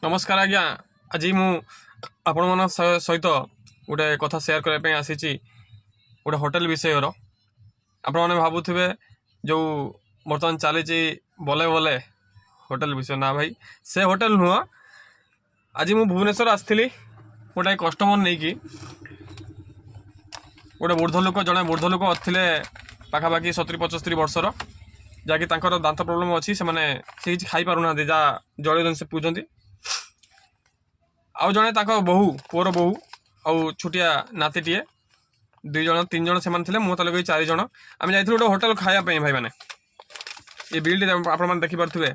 नमस्कार आज्ञा। आज मु आपण मन सहित गोटे कथा सेयार करने आसी गोटे होटेल विषय आपण मैंने भावुवे जो बर्तमान चली बले बले होटेल विषय ना भाई से होटेल नुह। आज मु भुवनेश्वर आसती गोटे कस्टमर नहीं कि गोटे बूढ़ लोक जड़े बूढ़ लोक थे पाखापाखि 70-75 वर्षर जहाँकि दांत प्रोब्लेम अच्छी से खाई पार ना जहाँ जल जिन पीउछंती आउ जड़े बहु पुअर बहु आउ छुटिया नातीटे 2 जन 3 जन से मुझे लगे 4 जन आम जा गोटे होटेल खायापी भाई मैंने ये बिल्ड आप देखिपे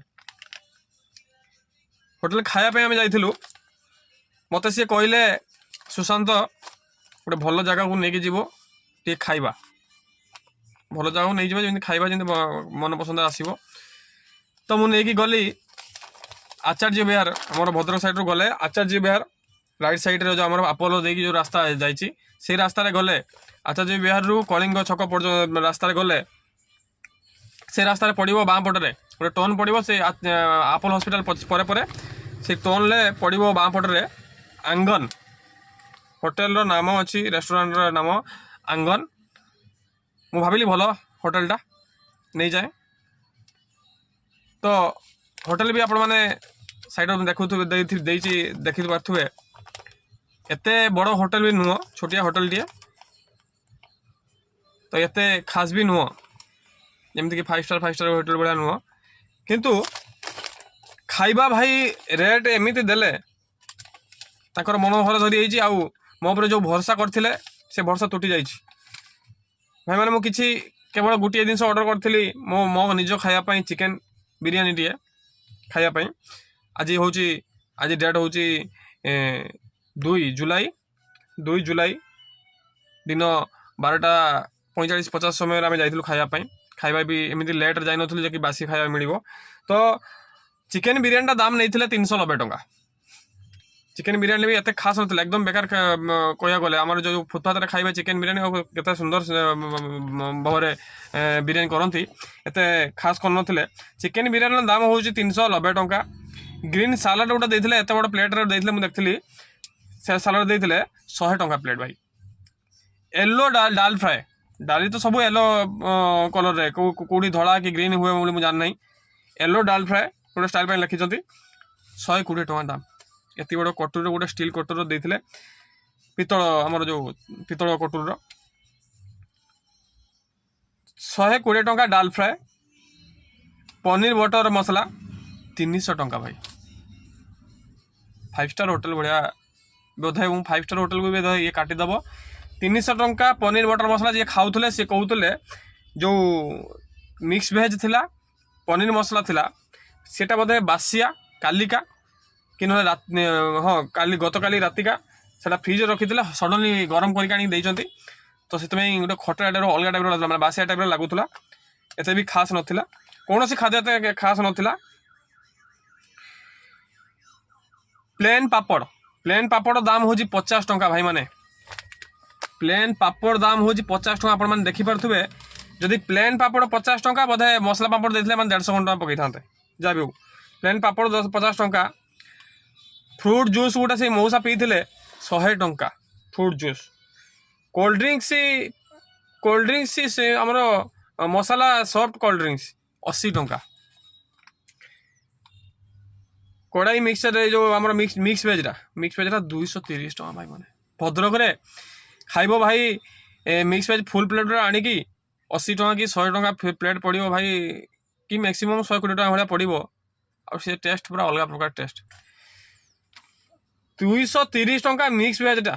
होटेल खायापी आम जाइलु मत सी कहले सुशांत गोटे भल जगह को लेकिन जीव टे खाइबा भल जगह नहीं जावा जमी खाइबा जमी मन पसंद आसो तो मुझे गली आचार्य विहार आम भद्रक साइड गले आचार्य विहार राइट साइड रे जो आम आपोलो देखिए जो रास्ता जाइए से रास्तार गले आचार्य विहार रु कलिंग छक रास्तार गले से रास्तार पड़ो बाँ पटरे गोटे टर्न पड़ो से आपोलो हॉस्पिटल पर से टर्न ले पड़ो बाँ पटरे आंगन होटेल नाम अच्छी रेस्टोरेंट नाम आंगन मु भाविली भल होटेलटा नहीं जाए तो होटेल भी आपण मैंने साइड देखु देखी पारे एते बड़ होटेल भी नुह छोटिया होटेल टे तो एते खास भी नुह जमती कि 5 स्टार होटेल भाया नुह किंतु खाइबा भाई रेट एमती देले ताकर मनोहर धरी जाइए आउ मो पर जो भरोसा करथिले से भरोसा तुटी जाइए भाई मैंने मुझे केवल गोटे जिन ऑर्डर करी मो निज खायापी चिकेन बिरियानी टे खायापी आज हूँ आज डेट हूँ 2 जुलाई दिन 12:45-50 समय आम जाइलु खायापी खाइबा भी एमती लेट जाइन कि बासी खाया मिल तो चिकेन बिरियानी दाम नहीं 390 टंका चिकेन बिरियानी भी एत खास ना एकदम बेकार कह गले आम जो फुटपाथ खाइबा चिकेन बिरियानी केते सुंदर भाव बिरियानी करती एत खास कर चिकेन बिरियानी दाम हूँ 390 टंका ग्रीन सालाड गोटे देते एत बड़ प्लेट देते मुझे देखी से सालाड देते 100 टंका प्लेट भाई येलो डाल फ्राए डाली तो सब येलो कलर रे कौड़ी धड़ा कि ग्रीन हुए मुझे जान नहीं येलो डाल फ्राए गोटे स्टाइल लिखिं 120 टंका दाम एत बड़ कटोर गोटे स्टील कटोर देते पितल आमर जो पितल कटोर 120 टंका डाल फ्राए पनीर बटर मसला 300 टंका भाई 5 स्टार होटेल भाया बोधे 5 स्टार होटेल को भी ये काटिदेव 300 टंका पनीर बटर मसला जी खाऊले सी कहते जो मिक्स भेज थिला पनीर मसला थिला सेटा बोधे बासिया कालिका कि हाँ काली गत काली रातिका से फ्रिज रखी सडनली गरम करके तो से गोटे खटा टाइप अलग टाइप लगता है बासिया टाइप लगुला एत भी खास नाला कौन सी खाद्य खास नाला प्लेन पापड़ दाम हूँ 50 टंका भाई माने प्लेन पापड़ दाम हूँ 50 टंका आप देखिपे जदि प्लेन पापड़ 50 टंका बोधे मसला पापड़ देते 150 टंका पकई था जहाँ भी हो प्लेन पापड़ 50 टंका फ्रूट जूस गोटे से मौसा पी 100 टंका फ्रूट जूस कोल्ड ड्रिंक्स से आमर मसाला सॉफ्ट कोल्ड ड्रिंक्स 80 टंका कड़ाई मिक्सचर जो आम मिक्स वेजरा 230 टंका भाई मैंने भद्रक रे खाइब भाई मिक्स वेज फुल प्लेट आणिकी 80 टंका कि 100 टंका प्लेट पड़ो भाई कि मैक्सिमम 120 टंका भाया पड़ो और से टेस्ट पूरा अलग प्रकार टेस्ट 230 टंका मिक्स वेजटा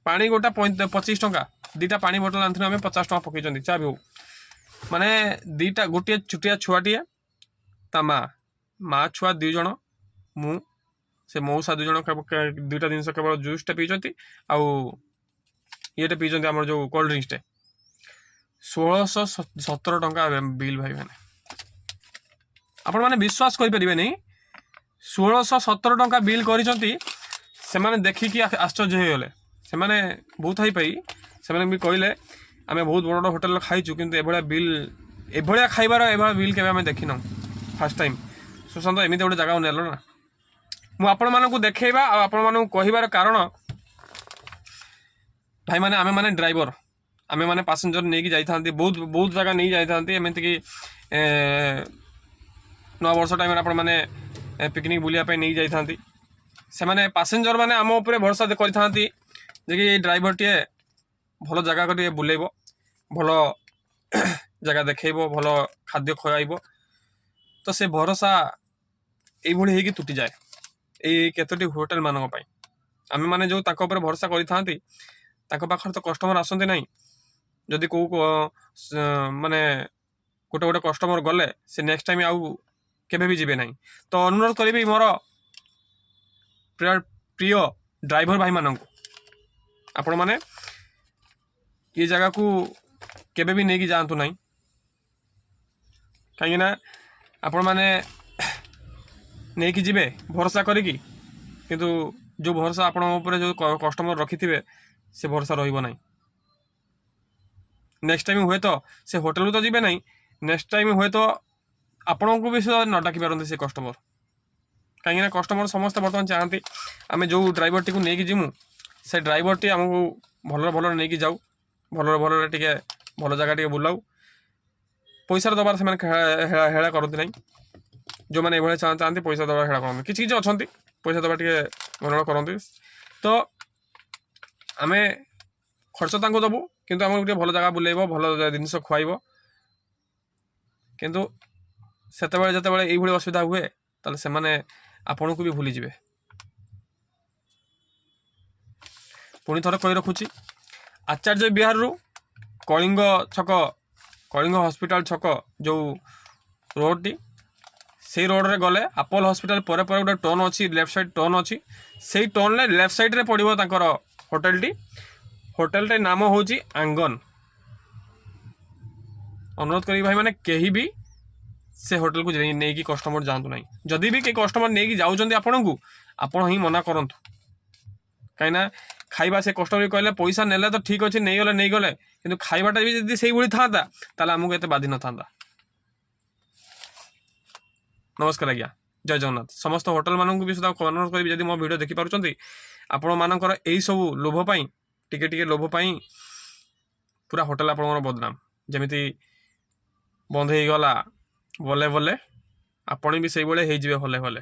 पानी गोटा 25 टंका 2टा पानी बोतल आनी आम 50 टंका पकई चाह भी हो माने 2टा गोटे छुटिया छुआटे ता माँ छुआ 2 जन मु से मौसा 2 जन 2टा जिन केवल जूसटा पीछे आउ ये पीछे आम जो कोल्ड ड्रिंक्स 1617 टंका बिल भाई मैंने आपण मैंने विश्वास करें नहीं 1617 टंका बिल कर देखिकी आश्चर्य हो गले से बहुत हाई पाई से भी कहले आम बहुत बड़ बड़ होटेल खाइचु कि बिल एभलिया खाइबार एभलिया बिल के देखी न फास्ट टाइम सुशांत एमती गोटे जगह नेल ना ମୁଁ ଆପଣମାନଙ୍କୁ ଦେଖେଇବା ଆଉ ଆପଣମାନଙ୍କୁ କହିବାର କାରଣ ଭାଇମାନେ ଆମେମାନେ ଡ୍ରାଇଭର, ଆମେମାନେ ପାସେଞ୍ଜର ନେଇକି ଯାଇଥାନ୍ତି, ବହୁତ ବହୁତ ଜାଗା ନେଇ ଯାଇଥାନ୍ତି। ଏମିତିକି ନୂଆ ବର୍ଷ ଟାଇମ୍ରେ ଆପଣମାନେ ପିକନିକ୍ ବୁଲିବା ପାଇଁ ନେଇ ଯାଇଥାନ୍ତି। ସେମାନେ ପାସେଞ୍ଜର ମାନେ ଆମ ଉପରେ ଭରସା କରିଥାନ୍ତି ଯେ କି ଏଇ ଡ୍ରାଇଭରଟିଏ ଭଲ ଜାଗାକୁ ଟିକେ ବୁଲେଇବ, ଭଲ ଜାଗା ଦେଖେଇବ, ଭଲ ଖାଦ୍ୟ ଖୁଆଇବ। ତ ସେ ଭରସା এইଭଳି ହେଇକି ତୁଟିଯାଏ ଏଇ କେତୋଟି ହୋଟେଲ ମାନଙ୍କ ପାଇଁ। ଆମେମାନେ ଯେଉଁ ତାଙ୍କ ଉପରେ ଭରସା କରିଥାନ୍ତି ତାଙ୍କ ପାଖରେ ତ କଷ୍ଟମର ଆସନ୍ତି ନାହିଁ। ଯଦି କେଉଁ ମାନେ ଗୋଟେ ଗୋଟେ କଷ୍ଟମର ଗଲେ ସେ ନେକ୍ସଟ ଟାଇମ୍ ଆଉ କେବେ ବି ଯିବେ ନାହିଁ। ତ ଅନୁରୋଧ କରିବି ମୋର ପ୍ରିୟ ଡ୍ରାଇଭର ଭାଇମାନଙ୍କୁ, ଆପଣମାନେ ଏ ଜାଗାକୁ କେବେ ବି ନେଇକି ଯାଆନ୍ତୁ ନାହିଁ। କାହିଁକିନା ଆପଣମାନେ ନେଇକି ଯିବେ ଭରସା କରିକି, କିନ୍ତୁ ଯେଉଁ ଭରସା ଆପଣଙ୍କ ଉପରେ ଯେଉଁ କଷ୍ଟମର ରଖିଥିବେ ସେ ଭରସା ରହିବ ନାହିଁ। ନେକ୍ସଟ ଟାଇମ୍ ହୁଏତ ସେ ହୋଟେଲକୁ ତ ଯିବେ ନାହିଁ, ନେକ୍ସଟ ଟାଇମ୍ ହୁଏତ ଆପଣଙ୍କୁ ବି ସେ ନ ଡାକି ପାରନ୍ତି ସେ କଷ୍ଟମର। କାହିଁକିନା କଷ୍ଟମର ସମସ୍ତେ ବର୍ତ୍ତମାନ ଚାହାନ୍ତି ଆମେ ଯେଉଁ ଡ୍ରାଇଭରଟିକୁ ନେଇକି ଯିମୁ ସେ ଡ୍ରାଇଭରଟି ଆମକୁ ଭଲରେ ଭଲରେ ନେଇକି ଯାଉ, ଭଲରେ ଭଲରେ ଟିକେ ଭଲ ଜାଗା ଟିକେ ବୁଲାଉ। ପଇସାର ଦେବାର ସେମାନେ ହେଳା କରନ୍ତି ନାହିଁ। ଯେଉଁମାନେ ଏଭଳି ଚାହାନ୍ତି ପଇସା ଦେବା ହେଳା କରନ୍ତି, କିଛି କିଛି ଅଛନ୍ତି ପଇସା ଦେବା ଟିକେ ଭଲ କରନ୍ତି। ତ ଆମେ ଖର୍ଚ୍ଚ ତାଙ୍କୁ ଦେବୁ, କିନ୍ତୁ ଆମକୁ ଟିକେ ଭଲ ଜାଗା ବୁଲେଇବ, ଭଲ ଜିନିଷ ଖୁଆଇବ। କିନ୍ତୁ ଯେତେବେଳେ ଏଇଭଳି ଅସୁବିଧା ହୁଏ ତାହେଲେ ସେମାନେ ଆପଣଙ୍କୁ ବି ଭୁଲିଯିବେ। ପୁଣି ଥରେ କହି ରଖୁଛି, ଆଚାର୍ଯ୍ୟ ବିହାରରୁ କଳିଙ୍ଗ ଛକ, କଳିଙ୍ଗ ହସ୍ପିଟାଲ ଛକ ଯେଉଁ ରୋଡ଼ଟି, ସେଇ ରୋଡ଼ରେ ଗଲେ ଆପୋଲୋ ହସ୍ପିଟାଲ ପରେ ପରେ ଗୋଟେ ଟର୍ନ ଅଛି, ଲେଫ୍ଟ ସାଇଡ୍ ଟର୍ନ ଅଛି। ସେଇ ଟର୍ନରେ ଲେଫ୍ଟ ସାଇଡ଼୍ରେ ପଡ଼ିବ ତାଙ୍କର ହୋଟେଲଟି। ହୋଟେଲଟି ନାମ ହେଉଛି ଆଙ୍ଗନ। ଅନୁରୋଧ କରିବି ଭାଇମାନେ କେହି ବି ସେ ହୋଟେଲକୁ ନେଇକି କଷ୍ଟମର ଯାଆନ୍ତୁ ନାହିଁ। ଯଦି ବି କେହି କଷ୍ଟମର ନେଇକି ଯାଉଛନ୍ତି ଆପଣଙ୍କୁ, ଆପଣ ହିଁ ମନା କରନ୍ତୁ। କାହିଁକିନା ଖାଇବା ସେ କଷ୍ଟମର କହିଲେ ପଇସା ନେଲେ ତ ଠିକ୍ ଅଛି, ନେଇଗଲେ, କିନ୍ତୁ ଖାଇବାଟା ବି ଯଦି ସେଇଭଳି ଥାନ୍ତା ତାହେଲେ ଆମକୁ ଏତେ ବାଧି ନଥାନ୍ତା। ନମସ୍କାର ଆଜ୍ଞା, ଜୟ ଜଗନ୍ନାଥ। ସମସ୍ତ ହୋଟେଲ ମାନଙ୍କୁ ବି ସୁଦ୍ଧା ଅନୁରୋଧ କରିବି, ଯଦି ମୋ ଭିଡ଼ିଓ ଦେଖିପାରୁଛନ୍ତି, ଆପଣମାନଙ୍କର ଏଇସବୁ ଲୋଭ ପାଇଁ, ଟିକେ ଟିକେ ଲୋଭ ପାଇଁ ପୁରା ହୋଟେଲ ଆପଣଙ୍କର ବଦନାମ। ଯେମିତି ବନ୍ଦ ହେଇଗଲା ବଲେ ବଲେ, ଆପଣ ବି ସେଇଭଳି ହେଇଯିବେ ହଲେ ହଲେ।